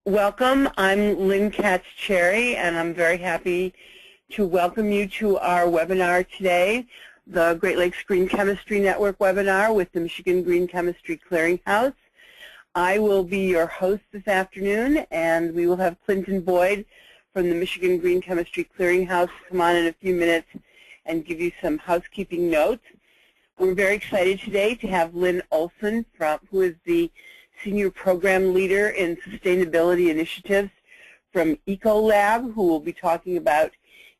Welcome. I'm Lynne Katz-Cherry, and I'm very happy to welcome you to our webinar today, the Great Lakes Green Chemistry Network webinar with the Michigan Green Chemistry Clearinghouse. I will be your host this afternoon, and we will have Clinton Boyd from the Michigan Green Chemistry Clearinghouse come on in a few minutes and give you some housekeeping notes. We're very excited today to have Lynne Olsen, who is the Senior Program Leader in Sustainability Initiatives from Ecolab, who will be talking about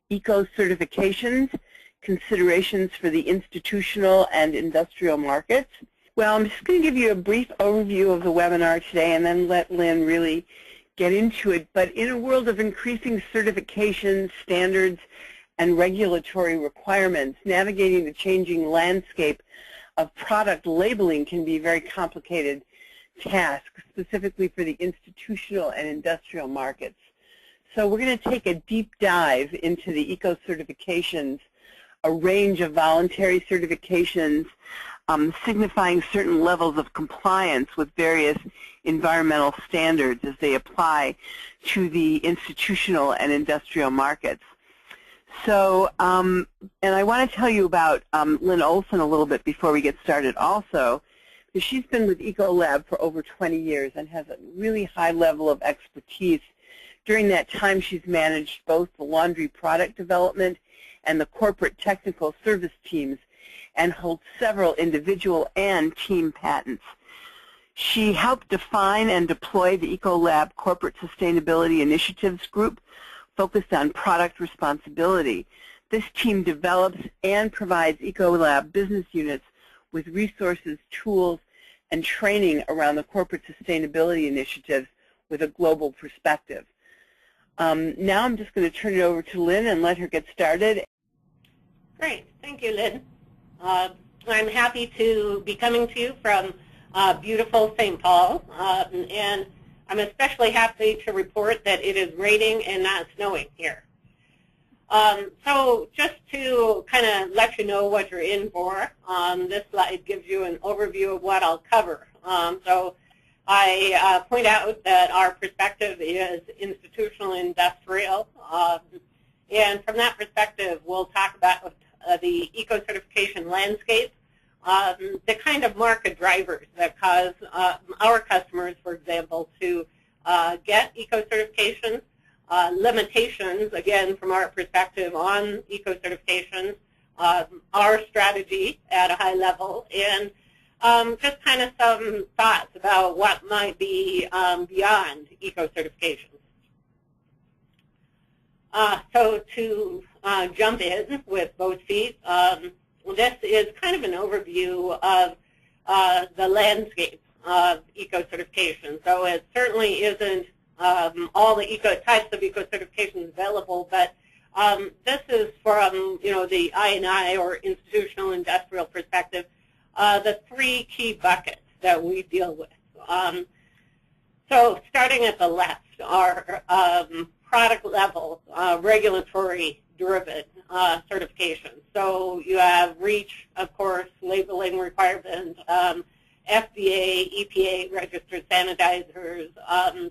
eco certifications, considerations for the institutional and industrial markets. Well, I'm just going to give you a brief overview of the webinar today and then let Lynne really get into it. But in a world of increasing certifications, standards, and regulatory requirements, navigating the changing landscape of product labeling can be a very complicated task, specifically for the institutional and industrial markets. So we're going to take a deep dive into the eco certifications, a range of voluntary certifications signifying certain levels of compliance with various environmental standards as they apply to the institutional and industrial markets. So, and I want to tell you about Lynne Olsen a little bit before we get started also. She's been with Ecolab for over 20 years and has a really high level of expertise. During that time, she's managed both the laundry product development and the corporate technical service teams and holds several individual and team patents. She helped define and deploy the Ecolab Corporate Sustainability Initiatives Group focused on product responsibility. This team develops and provides Ecolab business units with resources, tools, and training around the corporate sustainability initiatives with a global perspective. Now I'm just going to turn it over to Lynne and let her get started. Great. Thank you, Lynne. I'm happy to be coming to you from beautiful St. Paul, and I'm especially happy to report that it is raining and not snowing here. So just to kind of let you know what you're in for, this slide gives you an overview of what I'll cover. So I point out that our perspective is institutional and industrial, and from that perspective we'll talk about the eco-certification landscape, the kind of market drivers that cause our customers, for example, to get eco-certifications, limitations, again, from our perspective on eco-certifications, our strategy at a high level, and just kind of some thoughts about what might be beyond eco-certifications. So to jump in with both feet, this is kind of an overview of the landscape of eco-certification. So it certainly isn't all the types of eco-certifications available, but this is from the I&I or institutional industrial perspective, the three key buckets that we deal with. So starting at the left are product level regulatory driven certifications. So you have REACH, of course, labeling requirements, FDA, EPA registered sanitizers,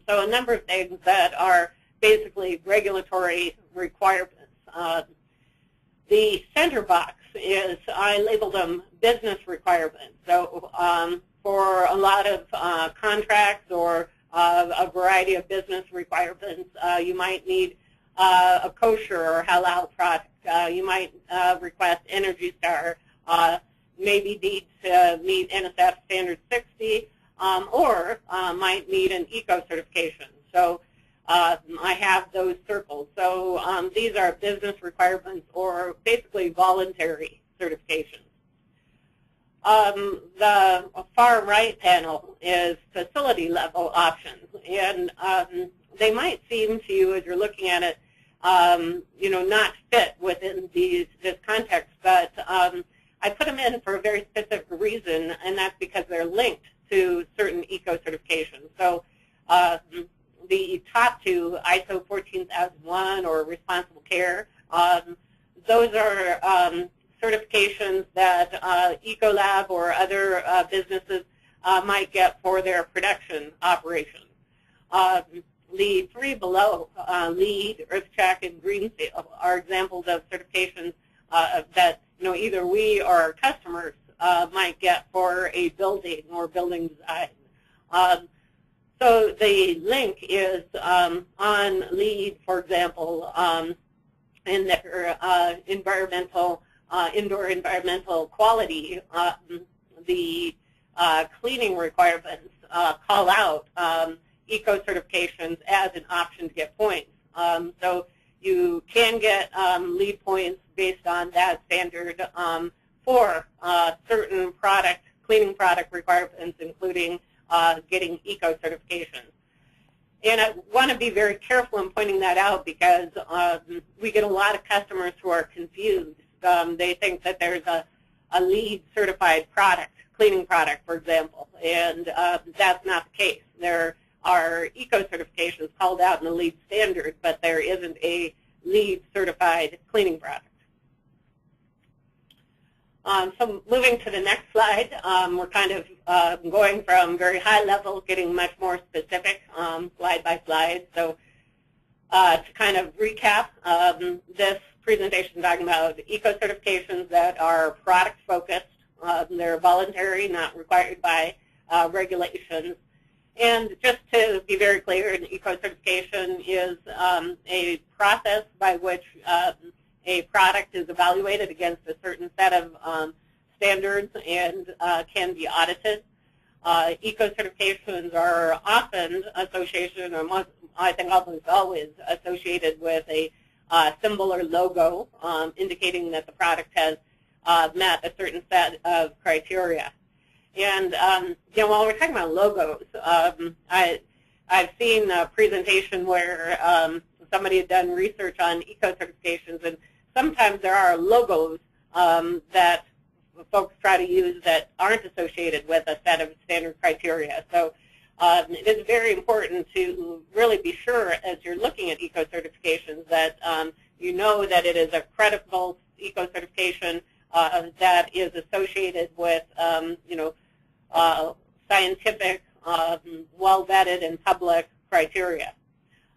so a number of things that are basically regulatory requirements. The center box is, I labeled them business requirements. So for a lot of contracts or a variety of business requirements, you might need a kosher or halal product. You might request Energy Star, maybe need to meet NSF Standard 60, or might need an eco certification. So I have those circled. So these are business requirements or basically voluntary certifications. The far right panel is facility level options, and they might seem to you as you're looking at it, not fit within this context, but I put them in for a very specific reason, and that's because they're linked to certain eco certifications. So the top two, ISO 14001 or Responsible Care, those are certifications that Ecolab or other businesses might get for their production operations. the three below, LEED, EarthCheck, and Green Seal, are examples of certifications that either we or our customers might get for a building or building design. So the link is on LEED, for example, in their indoor environmental quality. The cleaning requirements call out eco certifications as an option to get points. So you can get LEED points based on that standard for certain cleaning product requirements, including getting eco certifications. And I want to be very careful in pointing that out because we get a lot of customers who are confused. They think that there's a LEED certified product, cleaning product, for example, and that's not the case. There are eco certifications called out in the LEED standard, but there isn't a LEED certified cleaning product. So moving to the next slide, we're kind of going from very high level, getting much more specific, slide by slide. So to kind of recap, this presentation is talking about eco certifications that are product focused. They're voluntary, not required by regulations. And just to be very clear, an eco certification is a process by which a product is evaluated against a certain set of standards and can be audited. Eco certifications are often associated, or I think almost always associated with a symbol or logo indicating that the product has met a certain set of criteria. And while we're talking about logos, I've seen a presentation where somebody had done research on eco certifications, and sometimes there are logos that folks try to use that aren't associated with a set of standard criteria. So it is very important to really be sure as you're looking at eco certifications that you know that it is a credible eco certification that is associated with scientific, well-vetted and public criteria.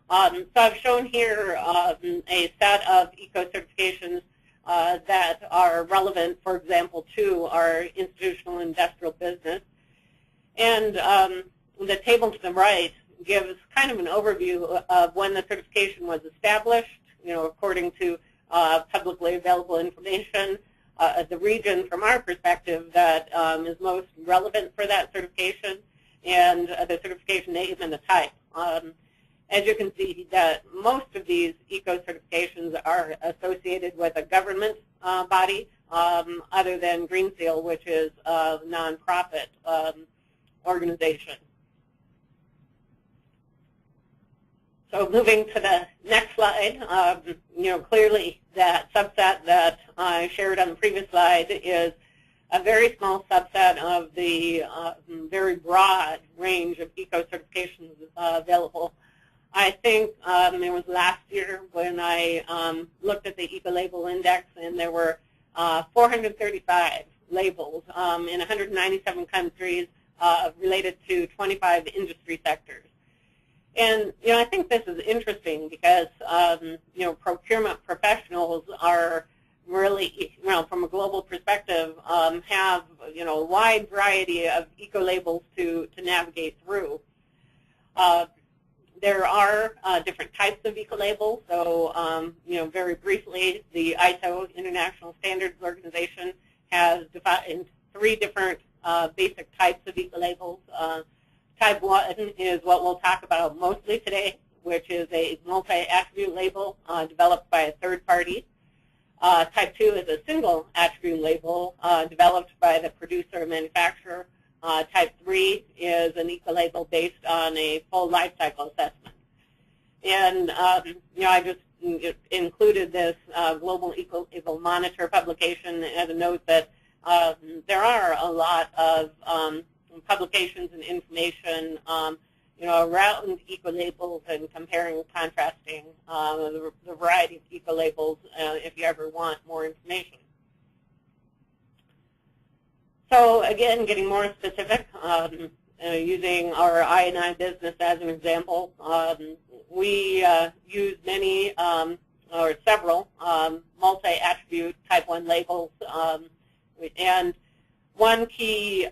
So I've shown here a set of eco certifications that are relevant, for example, to our institutional industrial business. And the table to the right gives kind of an overview of when the certification was established, according to publicly available information, the region from our perspective that is most relevant for that certification, and the certification name and the type. As you can see, that most of these eco certifications are associated with a government body other than Green Seal, which is a nonprofit organization. So moving to the next slide, clearly that subset that I shared on the previous slide is a very small subset of the very broad range of eco certifications available. I think it was last year when I looked at the Ecolabel Index, and there were 435 labels in 197 countries related to 25 industry sectors. And I think this is interesting because procurement professionals are really, from a global perspective, have a wide variety of eco labels to navigate through. There are different types of eco labels. So very briefly, the ISO International Standards Organization has defined 3 different basic types of eco labels. Type 1 is what we'll talk about mostly today, which is a multi-attribute label developed by a third party. Type 2 is a single attribute label developed by the producer or manufacturer. Type 3 is an eco label based on a full life cycle assessment. And I just included this Global Eco Label Monitor publication as a note that there are a lot of publications and information around eco labels and comparing and contrasting the variety of eco labels if you ever want more information. So again, getting more specific, using our I&I business as an example, we use many or several multi-attribute type 1 labels, and one key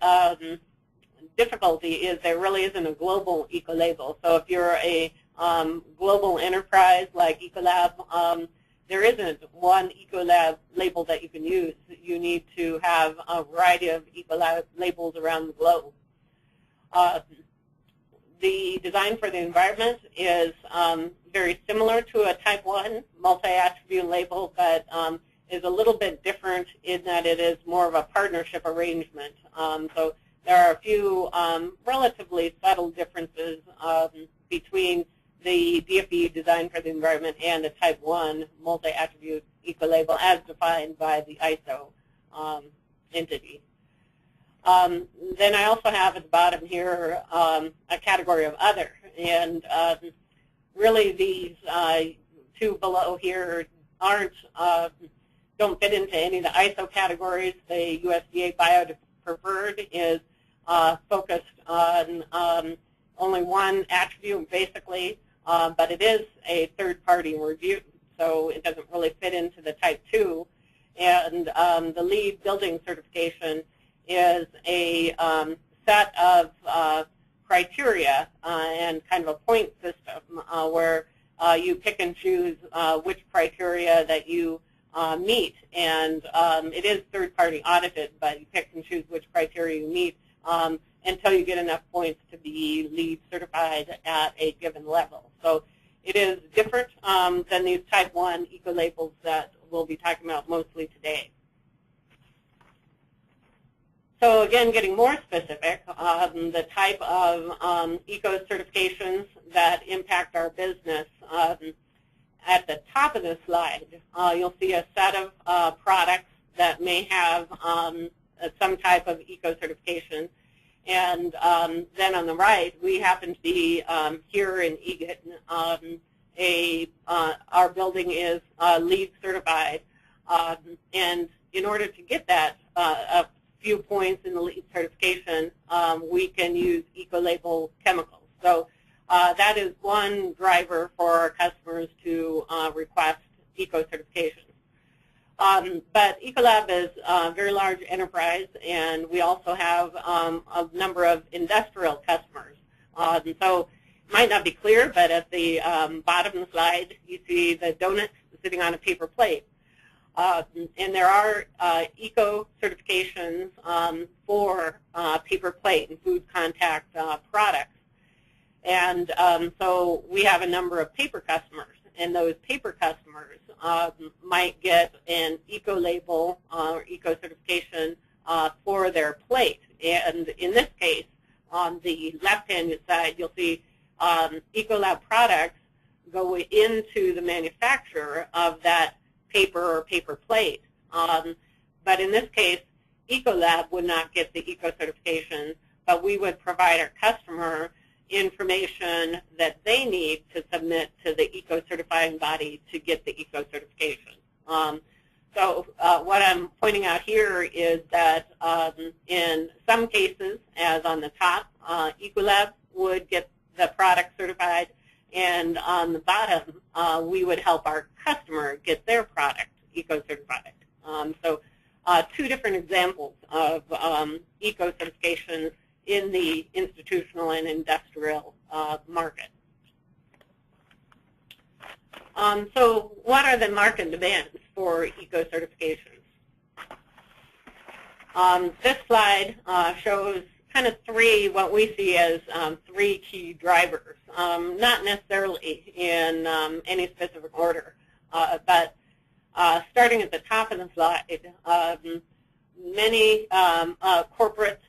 difficulty is there really isn't a global eco-label. So if you're a global enterprise like Ecolab, there isn't one Ecolab label that you can use. You need to have a variety of Ecolab labels around the globe. The design for the environment is very similar to a type 1 multi-attribute label, but is a little bit different in that it is more of a partnership arrangement. So there are a few relatively subtle differences between the DFE design for the environment and the type 1 multi-attribute eco-label as defined by the ISO entity. Then I also have at the bottom here a category of other, and really these two below here don't fit into any of the ISO categories. The USDA Bio-Preferred is focused on only one attribute basically, but it is a third-party review, so it doesn't really fit into the type 2. And the LEED building certification is a set of criteria and kind of a point system where you pick and choose which criteria that you meet. And it is third-party audited, but you pick and choose which criteria you meet until you get enough points to be LEED certified at a given level. So it is different than these type 1 eco-labels that we'll be talking about mostly today. So again, getting more specific, the type of eco certifications that impact our business. At the top of the slide, you'll see a set of products that may have some type of eco certification. And then on the right, we happen to be here in Egan. Our building is LEED certified. And in order to get that a few points in the LEED certification, we can use eco-label chemicals. So that is one driver for our customers to request eco certifications. But Ecolab is a very large enterprise, and we also have a number of industrial customers. So it might not be clear, but at the bottom of the slide, you see the donut sitting on a paper plate. And there are eco certifications for paper plate and food contact products. And so we have a number of paper customers, and those paper customers might get an eco-label or eco-certification for their plate. And in this case, on the left-hand side, you'll see Ecolab products go into the manufacturer of that paper or paper plate. But in this case, Ecolab would not get the eco-certification, but we would provide our customer information that they need to submit to the eco-certifying body to get the eco-certification. So what I'm pointing out here is that in some cases, as on the top, Ecolab would get the product certified, and on the bottom, we would help our customer get their product eco-certified. So two different examples of eco-certifications in the institutional and industrial market. So what are the market demands for eco-certifications? This slide shows kind of what we see as three key drivers, not necessarily in any specific order, but starting at the top of the slide, many corporate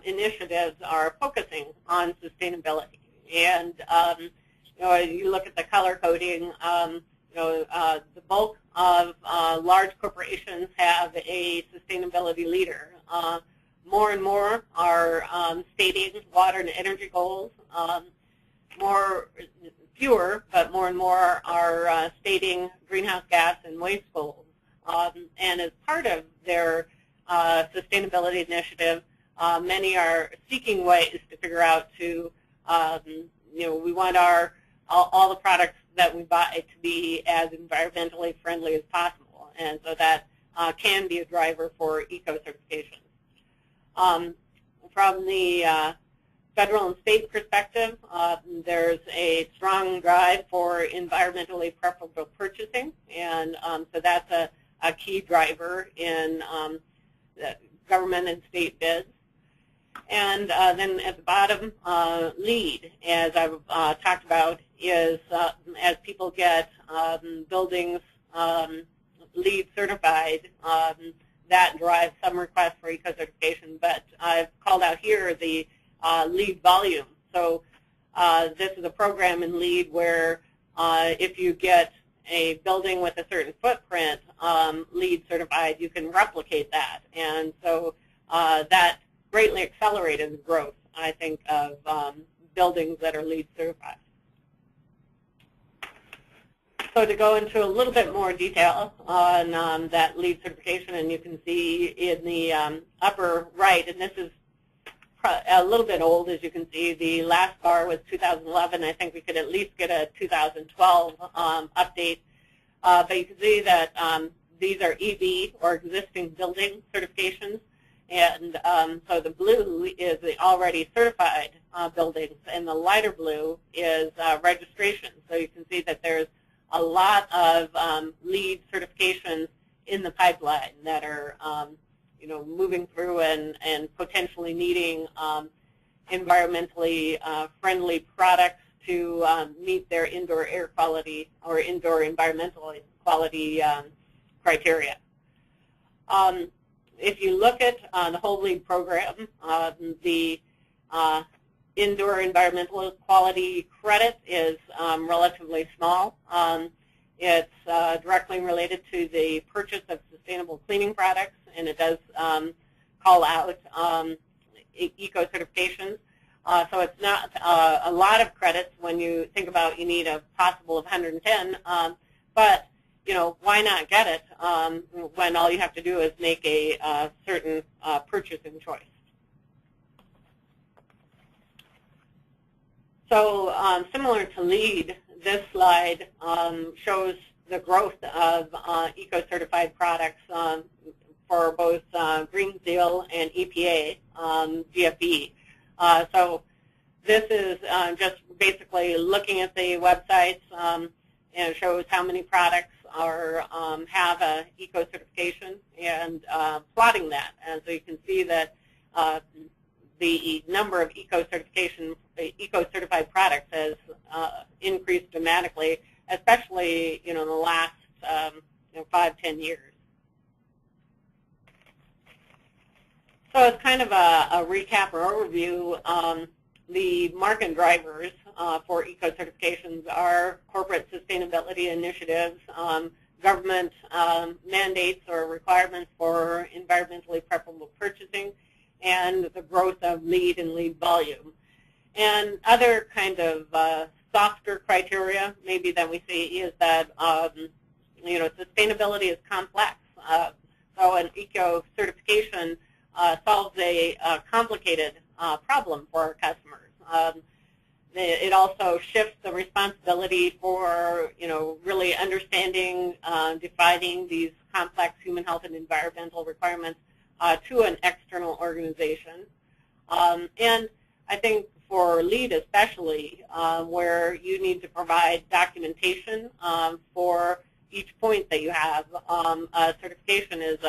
initiatives are focusing on sustainability. And you look at the color coding, the bulk of large corporations have a sustainability leader. More and more are stating water and energy goals. Fewer, but more and more are stating greenhouse gas and waste goals. And as part of their sustainability initiative, many are seeking ways to figure out to, we want all the products that we buy to be as environmentally friendly as possible, and so that can be a driver for eco-certification. From the federal and state perspective, there's a strong drive for environmentally preferable purchasing, and so that's a key driver in government and state bids. And then at the bottom, LEED, as I've talked about, is as people get buildings LEED certified, that drives some requests for eco-certification. But I've called out here the LEED volume. So this is a program in LEED where if you get a building with a certain footprint LEED certified, you can replicate that. And so that greatly accelerated the growth, I think, of buildings that are LEED certified. So to go into a little bit more detail on that LEED certification, and you can see in the upper right, and this is a little bit old, as you can see, the last bar was 2011. I think we could at least get a 2012 update. But you can see that these are EV, or existing building certifications. And so the blue is the already certified buildings, and the lighter blue is registration. So you can see that there's a lot of LEED certifications in the pipeline that are moving through and potentially needing environmentally friendly products to meet their indoor air quality or indoor environmental quality criteria. If you look at the whole LEED program, the indoor environmental quality credit is relatively small. It's directly related to the purchase of sustainable cleaning products, and it does call out eco-certifications. So it's not a lot of credits when you think about you need a possible of 110, but why not get it when all you have to do is make a certain purchasing choice. So similar to LEED, this slide shows the growth of eco-certified products for both Green Seal and EPA GFE. So this is just basically looking at the websites, and it shows how many products have a eco-certification and plotting that. And so you can see that the number of eco-certified products has increased dramatically, especially in the last 5-10 years. So as kind of a recap or overview, the market drivers for eco-certifications are corporate sustainability initiatives, government mandates or requirements for environmentally preferable purchasing, and the growth of LEED and LEED volume. And other kind of softer criteria maybe that we see is that sustainability is complex. So an eco-certification solves a complicated problem for our customers. It also shifts the responsibility for really understanding, defining these complex human health and environmental requirements to an external organization. And I think for LEED especially, where you need to provide documentation for each point that you have, certification is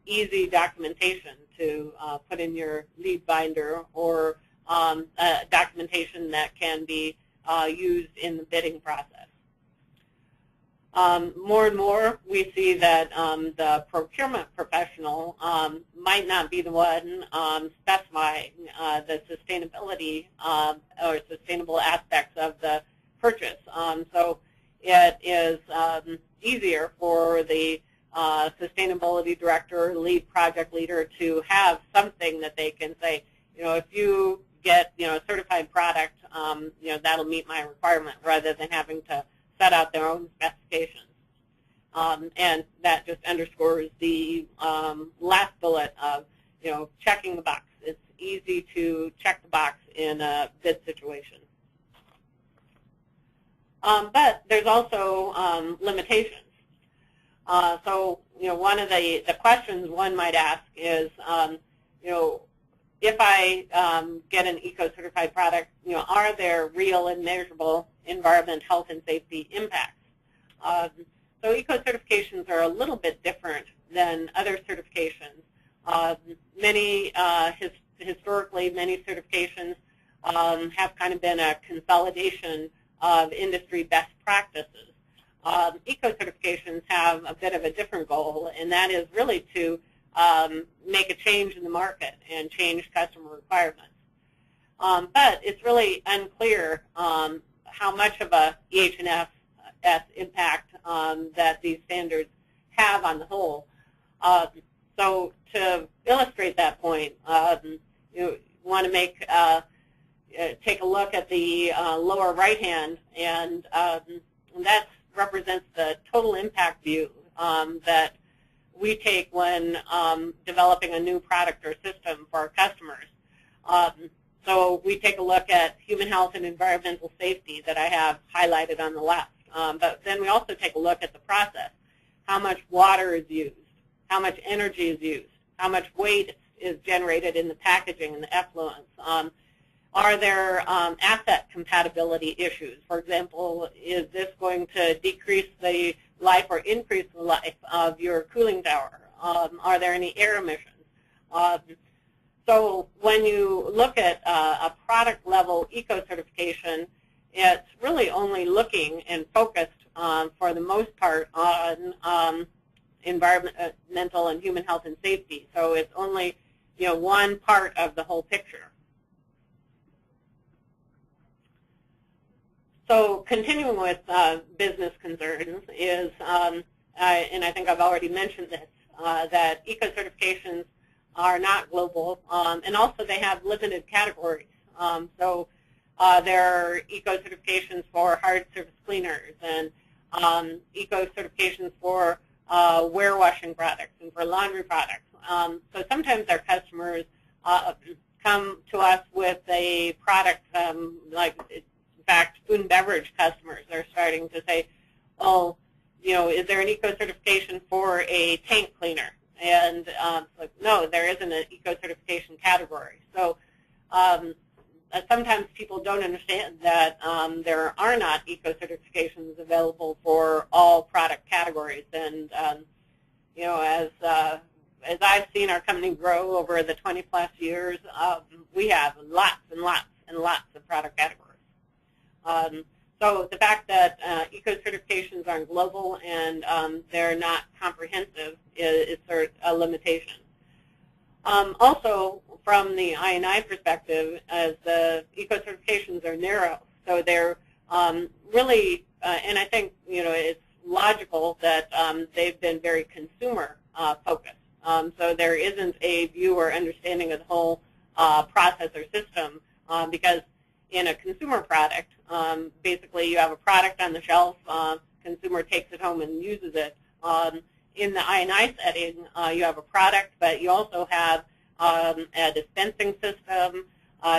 easy documentation to put in your LEED binder, or documentation that can be used in the bidding process. More and more, we see that the procurement professional might not be the one specifying the sustainability or sustainable aspects of the purchase. So it is easier for the sustainability director, lead project leader to have something that they can say, if you get a certified product, that'll meet my requirement, rather than having to set out their own specifications. And that just underscores the last bullet of, checking the box. It's easy to check the box in a bid situation. But there's also limitations. So, one of the questions one might ask is, if I get an eco-certified product, are there real and measurable environment, health, and safety impacts? So eco-certifications are a little bit different than other certifications. Historically, many certifications have kind of been a consolidation of industry best practices. Eco-certifications have a bit of a different goal, and that is really to make a change in the market and change customer requirements. But it's really unclear how much of a EH&S impact that these standards have on the whole. So to illustrate that point, you want to take a look at the lower right hand, and that represents the total impact view that we take when developing a new product or system for our customers. So we take a look at human health and environmental safety that I have highlighted on the left. But then we also take a look at the process. How much water is used? How much energy is used? How much waste is generated in the packaging and the effluents? Are there asset compatibility issues? For example, is this going to decrease the life or increase the life of your cooling tower? Are there any air emissions? So when you look at a product level eco-certification, it's really only looking and focused for the most part on environmental and human health and safety. So it's only one part of the whole picture. So continuing with business concerns is, and I think I've already mentioned this, that eco-certifications are not global, and also they have limited categories. So there are eco-certifications for hard surface cleaners and eco-certifications for warewashing products and for laundry products. So sometimes our customers come to us with a product like, in fact, food and beverage customers are starting to say, oh, is there an eco-certification for a tank cleaner? And like, no, there isn't an eco-certification category. So sometimes people don't understand that there are not eco-certifications available for all product categories. And as I've seen our company grow over the 20-plus years, we have lots and lots and lots of product categories. So the fact that eco-certifications aren't global and they're not comprehensive is sort of a limitation. Also, from the I&I perspective, as the eco-certifications are narrow, so they're really, and I think it's logical that they've been very consumer focused. So there isn't a view or understanding of the whole process or system because in a consumer product, basically you have a product on the shelf, consumer takes it home and uses it. In the I&I setting, you have a product, but you also have a dispensing system.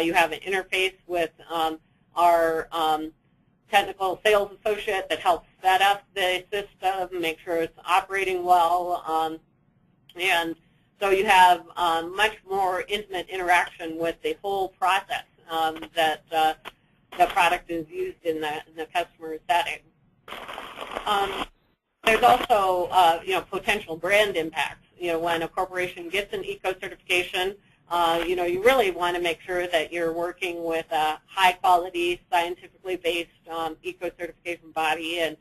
You have an interface with our technical sales associate that helps set up the system, make sure it's operating well. And so you have much more intimate interaction with the whole process that the product is used in the customer setting. There's also potential brand impacts. When a corporation gets an eco-certification, you really want to make sure that you're working with a high-quality, scientifically based eco-certification body, and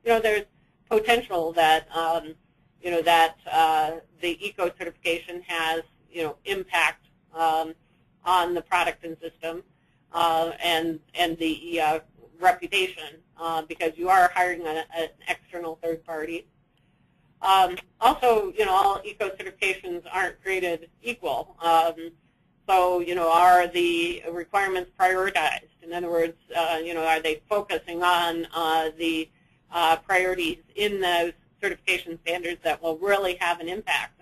there's potential that the eco-certification has impact on the product and system and the reputation because you are hiring an external third party. Also, all eco-certifications aren't created equal. So, are the requirements prioritized? In other words, are they focusing on the priorities in those certification standards that will really have an impact?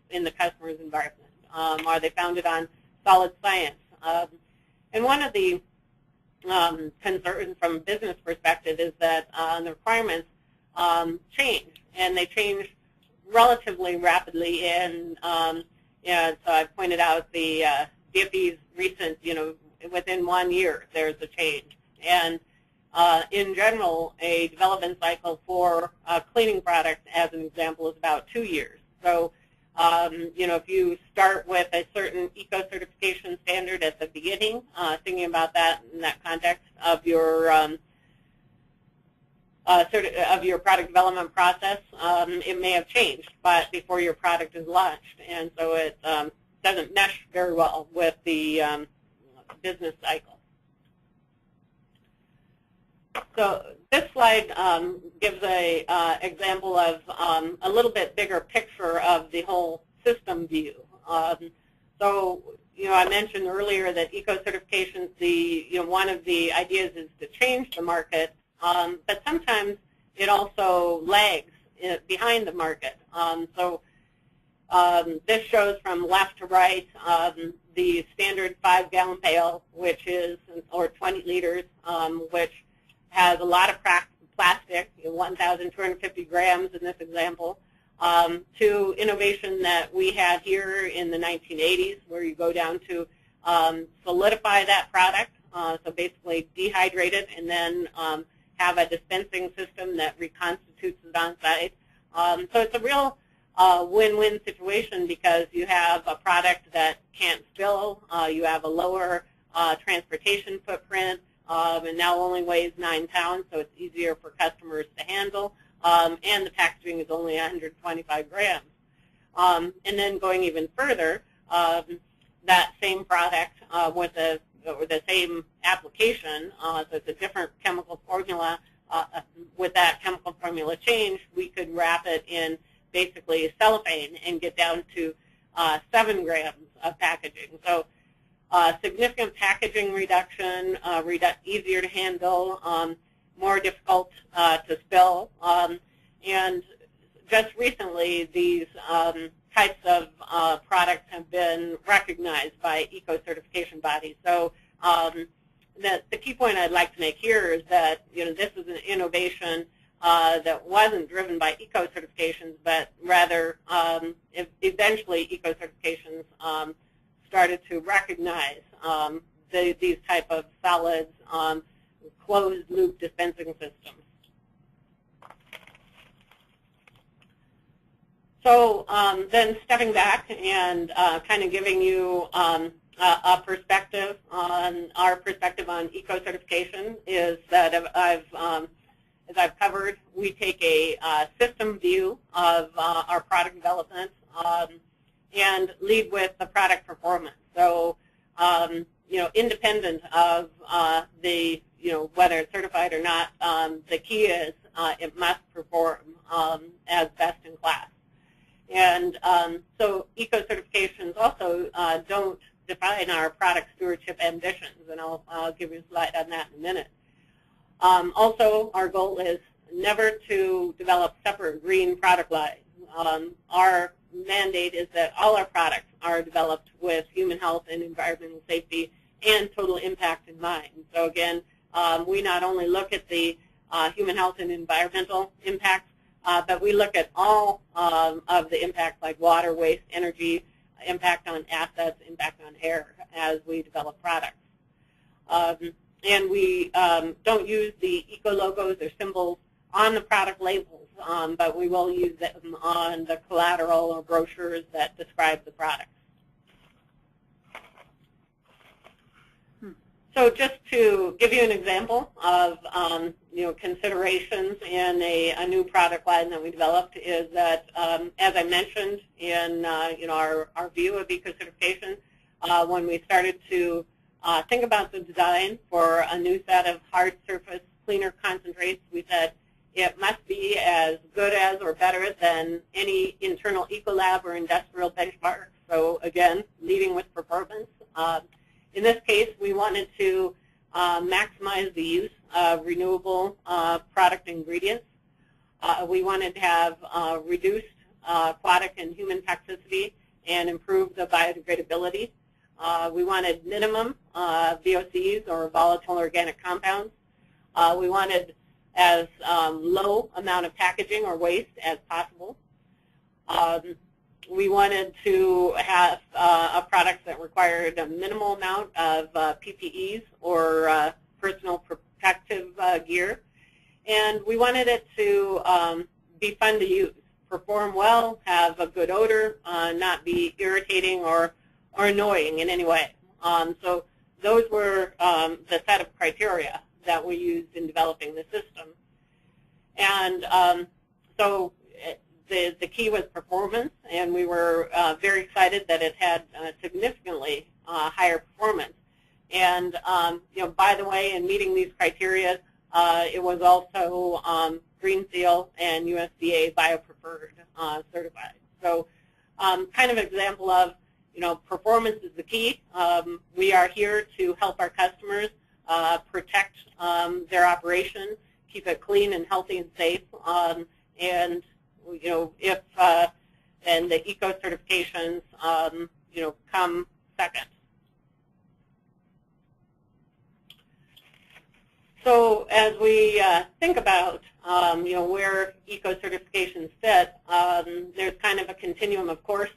in the customer's environment? Are they founded on solid science? And one of the concerns from a business perspective is that the requirements change, and they change relatively rapidly. And so I pointed out the DFE's recent, within 1 year there's a change. And in general, a development cycle for a cleaning product, as an example, is about 2 years. So, if you start with a certain eco-certification standard at the beginning, thinking about that in that context of your product development process, it may have changed, but before your product is launched, and so it doesn't mesh very well with the business cycle. So this slide gives a example of a little bit bigger picture of the whole system view. So I mentioned earlier that eco-certifications, one of the ideas is to change the market, but sometimes it also lags behind the market. So this shows from left to right the standard 5-gallon pail, which is, or 20 liters, which has a lot of plastic, 1,250 grams in this example, to innovation that we had here in the 1980s, where you go down to solidify that product, so basically dehydrate it and then have a dispensing system that reconstitutes it on site. So it's a real win-win situation, because you have a product that can't spill, you have a lower transportation footprint, and now only weighs 9 pounds, so it's easier for customers to handle, and the packaging is only 125 grams. And then going even further, that same product with the same application, so it's a different chemical formula. With that chemical formula change, we could wrap it in basically cellophane and get down to 7 grams of packaging. So significant packaging reduction, easier to handle, more difficult to spill. And just recently, these types of products have been recognized by eco-certification bodies. So the key point I'd like to make here is that this is an innovation that wasn't driven by eco-certifications, but rather eventually eco-certifications started to recognize these type of solids closed-loop dispensing systems. So then stepping back and kind of giving you a perspective on our perspective on eco-certification is that as I've covered, we take a system view of our product development and lead with the product performance. So, independent of whether it's certified or not, the key is it must perform as best in class. And so eco-certifications also don't define our product stewardship ambitions, and I'll give you a slide on that in a minute. Also, our goal is never to develop separate green product lines. Our mandate is that all our products are developed with human health and environmental safety and total impact in mind. So again, we not only look at the human health and environmental impacts, but we look at all of the impacts like water, waste, energy, impact on assets, impact on air as we develop products. And we don't use the eco logos or symbols on the product labels, but we will use them on the collateral or brochures that describe the products. So just to give you an example of considerations in a new product line that we developed is that, as I mentioned in our view of eco-certification, when we started to think about the design for a new set of hard surface cleaner concentrates, we said it must be as good as or better than any internal Ecolab or industrial benchmark. So again, leading with performance. In this case, we wanted to maximize the use of renewable product ingredients. We wanted to have reduced aquatic and human toxicity and improve the biodegradability. We wanted minimum VOCs, or volatile organic compounds. We wanted as low amount of packaging or waste as possible. We wanted to have a product that required a minimal amount of PPEs, or personal protective gear. And we wanted it to be fun to use, perform well, have a good odor, not be irritating or annoying in any way. So those were the set of criteria that we used in developing the system. And so the key was performance, and we were very excited that it had significantly higher performance. And by the way, in meeting these criteria, it was also Green Seal and USDA BioPreferred certified. So kind of an example of, performance is the key. We are here to help our customers protect their operation, keep it clean and healthy and safe, and and the eco certifications come second. So as we think about where eco certifications fit, there's kind of a continuum, of course.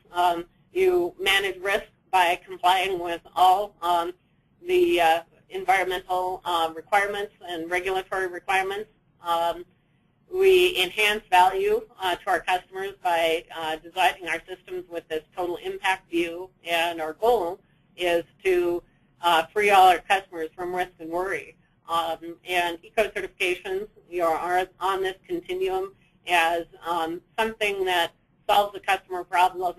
You manage risk by complying with all the environmental requirements and regulatory requirements. We enhance value to our customers by designing our systems with this total impact view, and our goal is to free all our customers from risk and worry. And eco certifications are on this continuum as something that solves the customer problem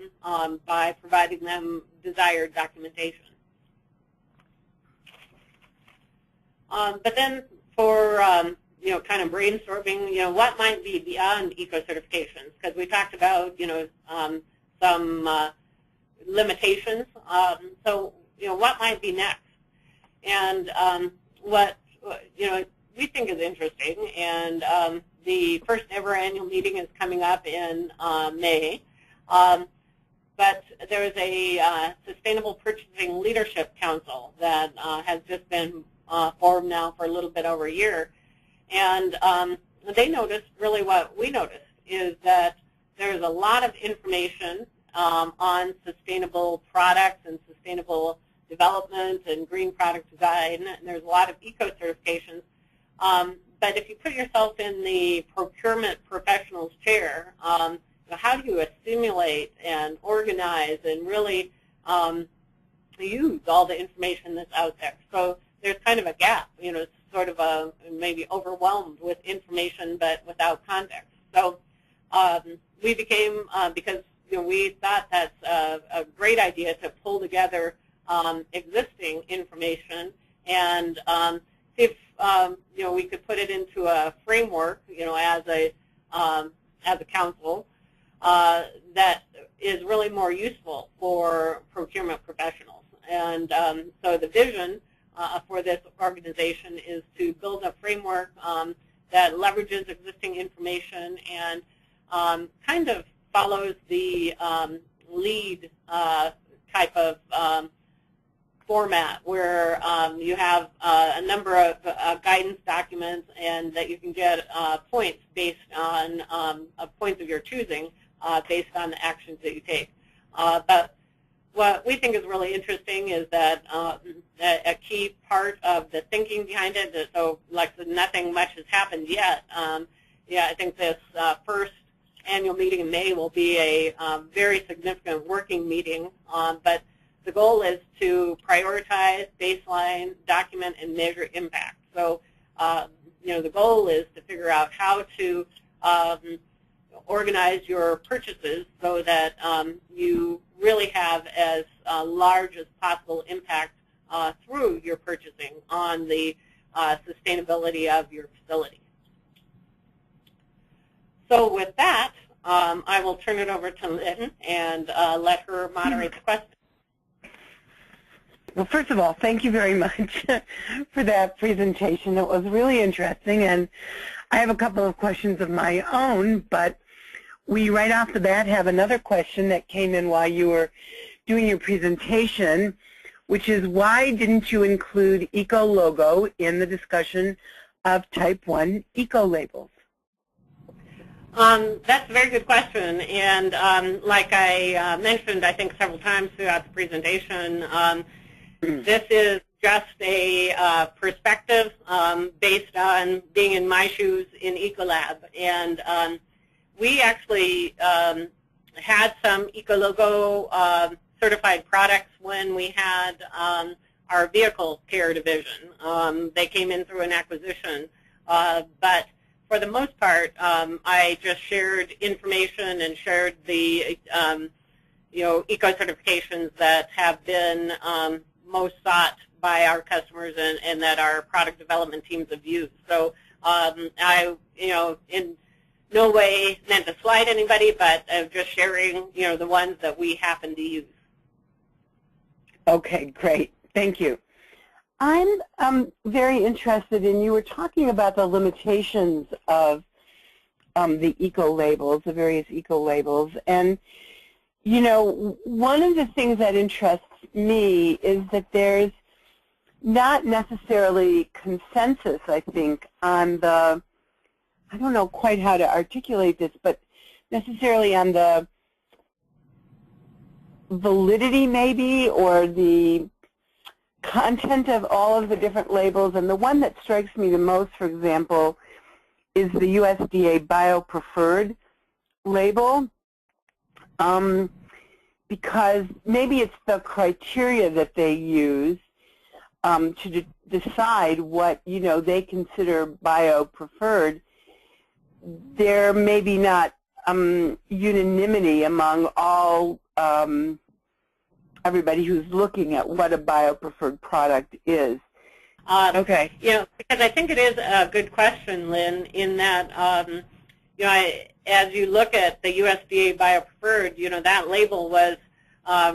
by providing them desired documentation. But then for kind of brainstorming, what might be beyond eco certifications? Because we talked about some limitations. So what might be next? And what we think is interesting, and the first ever annual meeting is coming up in May. But there's a Sustainable Purchasing Leadership Council that has just been formed now for a little bit over a year. And they noticed really what we noticed, is that there's a lot of information on sustainable products and sustainable development and green product design, and there's a lot of eco certifications. But if you put yourself in the procurement professional's chair, how do you assimilate and organize and really use all the information that's out there? So there's kind of a gap, sort of maybe overwhelmed with information but without context. So we became, because we thought that's a great idea to pull together existing information and see if we could put it into a framework, as a council that is really more useful for procurement professionals. And so the vision for this organization is to build a framework that leverages existing information and kind of follows the lead type of format, where you have a number of guidance documents, and that you can get points based on points of your choosing based on the actions that you take. But what we think is really interesting is that a key part of the thinking behind it, so like nothing much has happened yet. I think this first annual meeting in May will be a very significant working meeting, but the goal is to prioritize, baseline, document, and measure impact. So, the goal is to figure out how to organize your purchases so that you really have as large as possible impact through your purchasing on the sustainability of your facility. So with that, I will turn it over to Lynne and let her moderate the question. Well, first of all, thank you very much for that presentation. It was really interesting, and I have a couple of questions of my own, but we right off the bat have another question that came in while you were doing your presentation, which is why didn't you include eco logo in the discussion of type 1 eco labels? That's a very good question, and like I mentioned, I think several times throughout the presentation, this is just a perspective based on being in my shoes in Ecolab, and we actually had some Ecologo certified products when we had our vehicle care division. They came in through an acquisition, but for the most part, I just shared information and shared the eco certifications that have been most sought by our customers and that our product development teams have used. So I, in no way meant to slight anybody, but just sharing, the ones that we happen to use. Okay, great. Thank you. I'm very interested in, you were talking about the limitations of the eco labels, the various eco labels, and one of the things that interests me is that there's not necessarily consensus, I think, on the, I don't know quite how to articulate this, but necessarily on the validity maybe, or the content of all of the different labels. And the one that strikes me the most, for example, is the USDA Bio-Preferred label, because maybe it's the criteria that they use to decide what they consider bio-preferred. There may be not unanimity among all everybody who's looking at what a bio-preferred product is. Okay. Because I think it is a good question, Lynn, in that, as you look at the USDA Bio-Preferred, that label was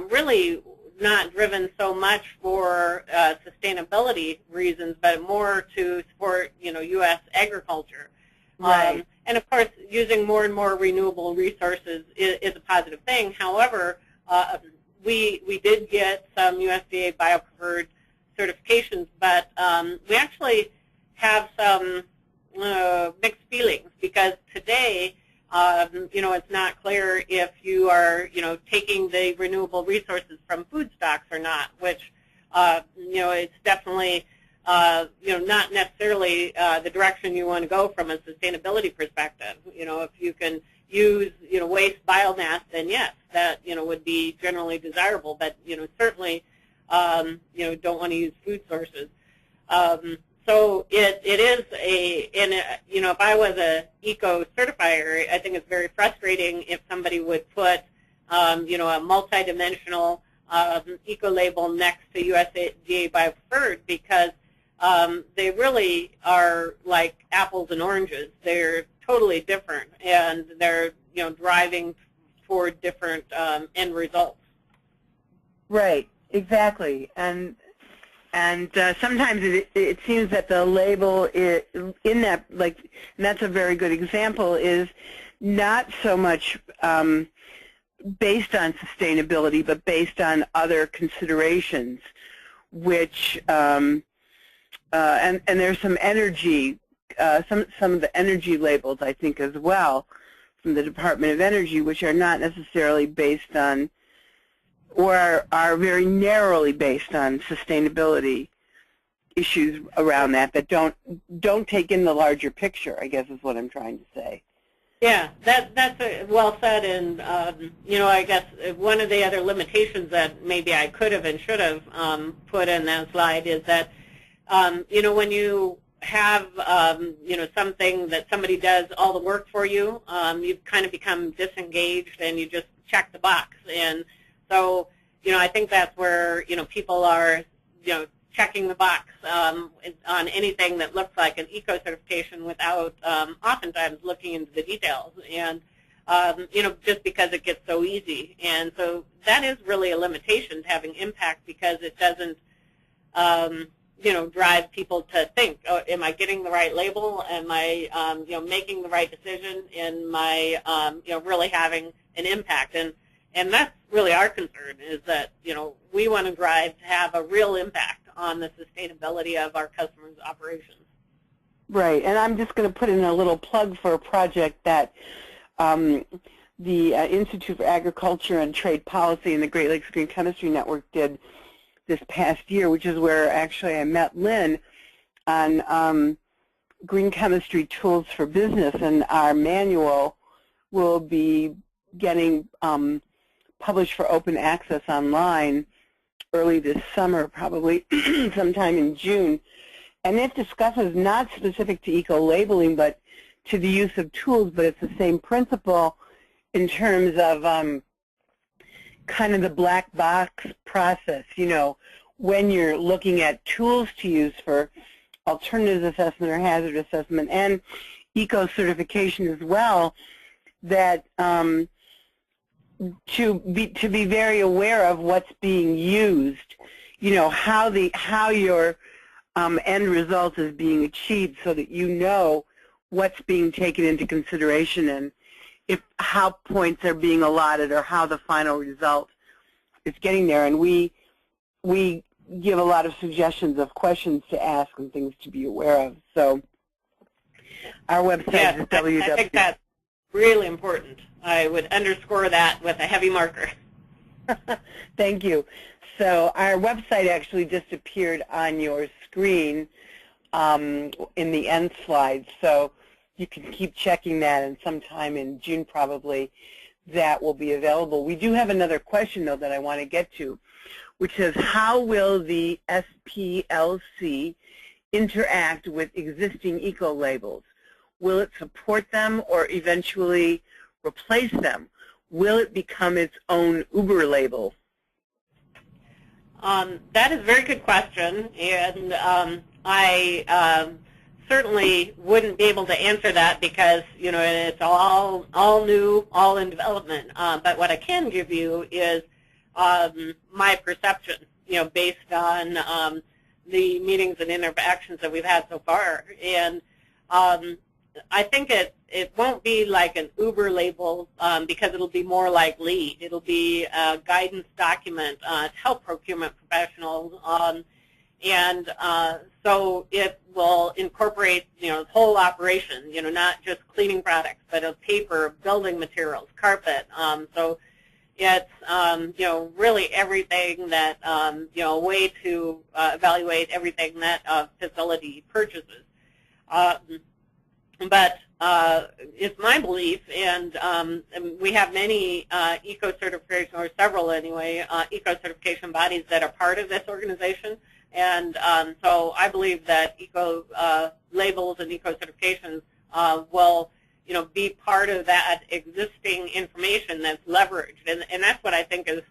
really not driven so much for sustainability reasons, but more to support, U.S. agriculture. Right. And of course, using more and more renewable resources is a positive thing. However, we did get some USDA Bio-Preferred certifications, but we actually have some mixed feelings, because today, it's not clear if you are, taking the renewable resources from food stocks or not, which, it's definitely, not necessarily the direction you want to go from a sustainability perspective. If you can use, waste biomass, then yes, that, would be generally desirable, but, certainly, don't want to use food sources. So it is and if I was a eco certifier, I think it's very frustrating if somebody would put, a multidimensional eco label next to USDA Bio-Preferred, because they really are like apples and oranges. They're totally different, and they're driving toward different end results. Right. Exactly. And sometimes it seems that the label is, in that, and that's a very good example, is not so much based on sustainability, but based on other considerations, which and there's some energy, some of the energy labels, I think, as well, from the Department of Energy, which are not necessarily based on, or are very narrowly based on sustainability issues around that don't take in the larger picture, I guess is what I'm trying to say. Yeah, that's well said, and I guess one of the other limitations that maybe I could have and should have put in that slide is that when you have something that somebody does all the work for you, you kind of become disengaged and you just check the box. And so, I think that's where, people are, checking the box on anything that looks like an eco certification without oftentimes looking into the details, and, just because it gets so easy. And so that is really a limitation to having impact, because it doesn't, drive people to think, oh, am I getting the right label? Am I, making the right decision? Am I, really having an impact? And that's really our concern, is that, we want to drive to have a real impact on the sustainability of our customers' operations. Right, and I'm just going to put in a little plug for a project that the Institute for Agriculture and Trade Policy and the Great Lakes Green Chemistry Network did this past year, which is where actually I met Lynne on green chemistry tools for business, and our manual will be getting published for open access online early this summer, probably sometime in June. And it discusses, not specific to eco-labeling, but to the use of tools, but it's the same principle in terms of kind of the black box process, when you're looking at tools to use for alternative assessment or hazard assessment and eco-certification as well, that to be very aware of what's being used, how your end result is being achieved, so that you know what's being taken into consideration and how points are being allotted or how the final result is getting there. And we give a lot of suggestions of questions to ask and things to be aware of. So our website is www. I think that's really important. I would underscore that with a heavy marker. Thank you. So our website actually just appeared on your screen in the end slide. So you can keep checking that, and sometime in June probably that will be available. We do have another question, though, that I want to get to, which is, how will the SPLC interact with existing eco-labels? Will it support them or eventually replace them? Will it become its own Uber label? That is a very good question, and I certainly wouldn't be able to answer that because, it's all new, all in development. But what I can give you is my perception, based on the meetings and interactions that we've had so far. And I think it won't be like an Uber label because it'll be more like LEAD. It'll be a guidance document to help procurement professionals. And so it will incorporate, the whole operation, not just cleaning products, but of paper, building materials, carpet. So it's, really everything that, a way to evaluate everything that a facility purchases. But it's my belief, and we have many eco-certification, or several anyway, eco-certification bodies that are part of this organization. And so I believe that eco-labels and eco-certifications will, be part of that existing information that's leveraged. And that's what I think is,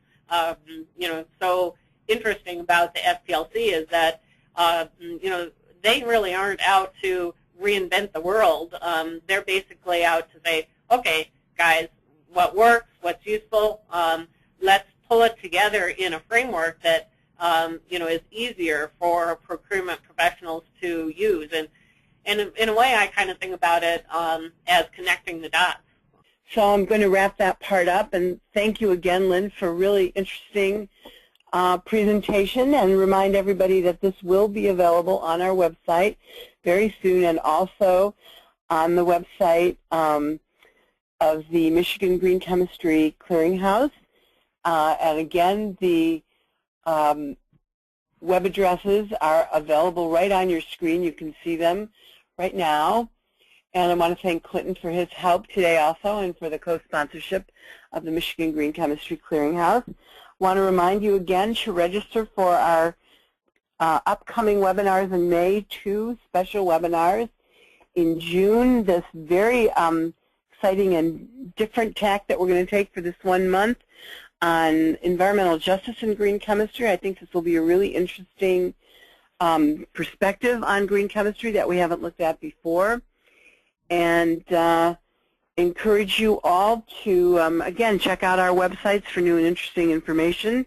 so interesting about the SPLC, is that, they really aren't out to reinvent the world. They're basically out to say, okay, guys, what works, what's useful, let's pull it together in a framework that is easier for procurement professionals to use. And in a way, I kind of think about it as connecting the dots. So I'm going to wrap that part up, and thank you again, Lynne, for a really interesting presentation, and remind everybody that this will be available on our website very soon, and also on the website of the Michigan Green Chemistry Clearinghouse. And again, the web addresses are available right on your screen. You can see them right now. And I want to thank Clinton for his help today also, and for the co-sponsorship of the Michigan Green Chemistry Clearinghouse. I want to remind you again to register for our upcoming webinars in May, 2 special webinars. In June, this very exciting and different tack that we're going to take for this 1 month on environmental justice in green chemistry. I think this will be a really interesting perspective on green chemistry that we haven't looked at before. And encourage you all to, again, check out our websites for new and interesting information.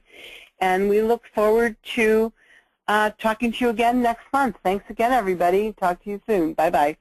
And we look forward to talking to you again next month. Thanks again, everybody. Talk to you soon. Bye-bye.